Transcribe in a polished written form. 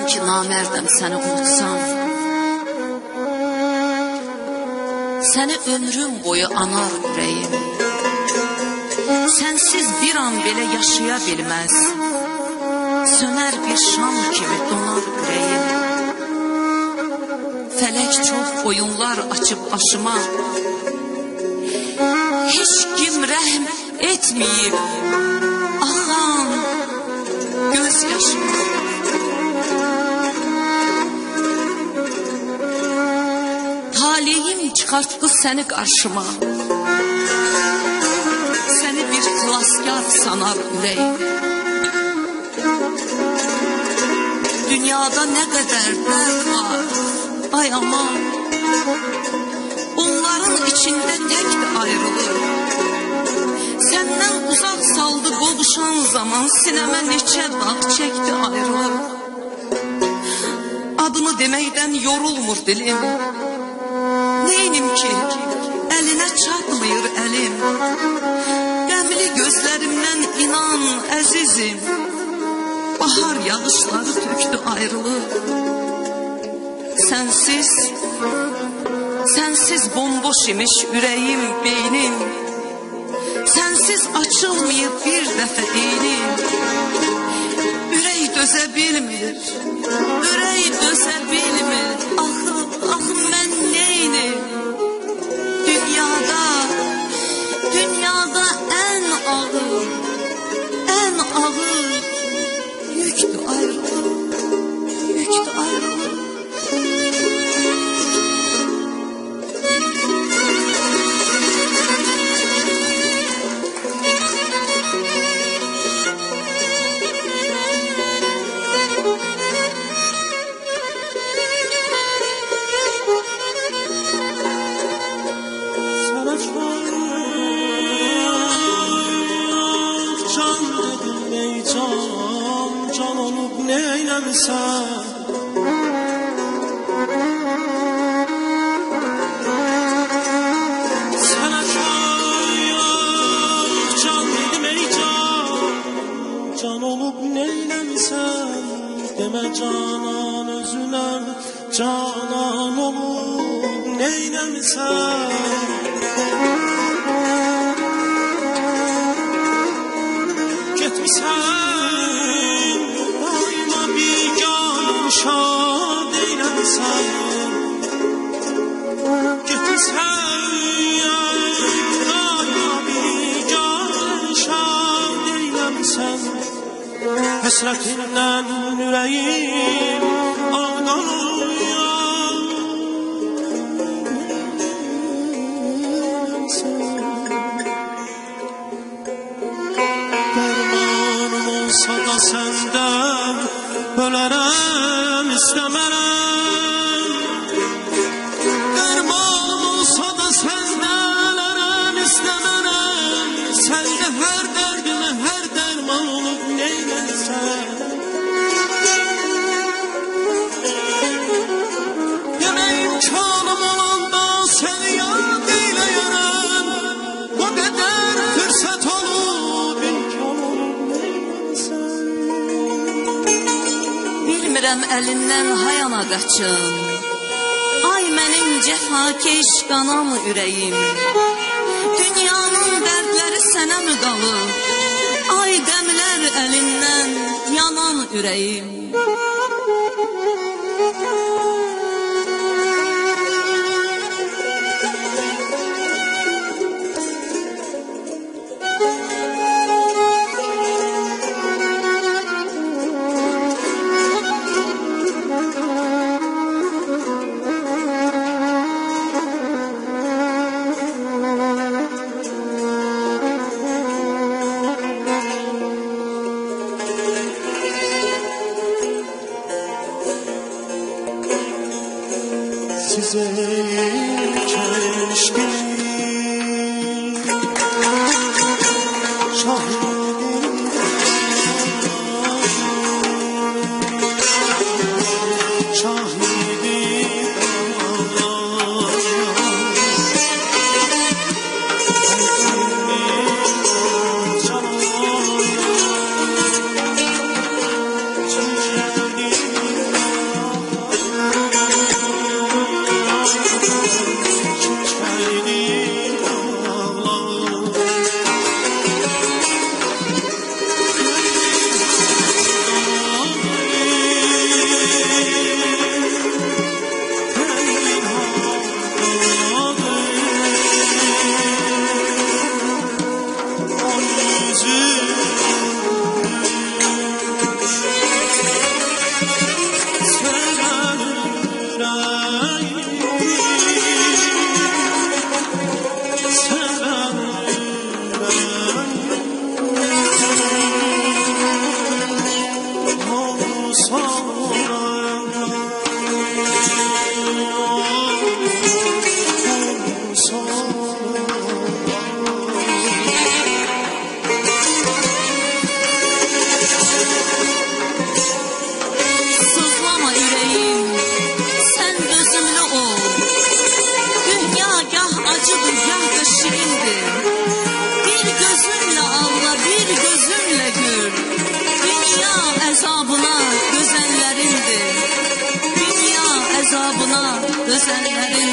İnan ki namərdəm səni unutsam. Səni ömrüm boyu anar ürəyim. Sensiz bir an belə yaşaya bilməz. Sönər bir şam kimi donar ürəyim. Fələk çox oyunlar açıb başıma. Heç kim rəhm etməyib axan göz yaşıma. Talihim çıxartdı səni qarşıma. Səni bir xilaskar sanar ürəyim. Dünyada nə qədər dərd var, ay aman. Onların içində təkdir ayrılır. Səndən uzaq saldı qovuşan zaman, sinəmə neçə dağ çəkdi ayrılır. Adını deməkdən yorulmur dilim. Neynim ki, əlinə çatmıyor əlim. Qəmli gözlərimdən inan əzizim. Bahar yağışları tökdü ayrılır. Sensiz bomboş imiş ürəyim, beynim. Sensiz açılmayıb bir dəfə eynim. Ürək dözə bilmir, ürək dözə bilmir. Axı mən neynim? Dünyada ən ağır yüktü ayrılıq, yüktü ayrılıq. Canan özüne canan olup neylemişsen. Gitmişsen daima bigan şad eylemişsen. Gitmişsen daima bigan şad eylemişsen. Həsrətindən ürəyim ağlanır. Dərmanım olsa da səndən ölərəm istəmərəm. Dərmanım olsa da səndən ölərəm istəmərəm. Səndə hər dərdimə hər dərman olub neyləsən. Yenə imkanım olanda səni yad eyləyərəm. O qədər fürsət olub imkan olub neyləsən. Bilmirəm əlindən hayana qaçım. Ay mənim cəfakeş qanam ürəyim. Dünyanın dərdləri sənə mi qalıb? Ay qəmlər əlindən yanan ürəyim. Size keşke şahidim şahidim sonra. Sızlama ürəyim, sən gözümlü ol. Dünya gah acıdır, gah da şirindir. Bir gözünlə ağla, bir gözünlə gör. Dünya əzabına dözənlərindir. Dünya əzabına dözənlərindir.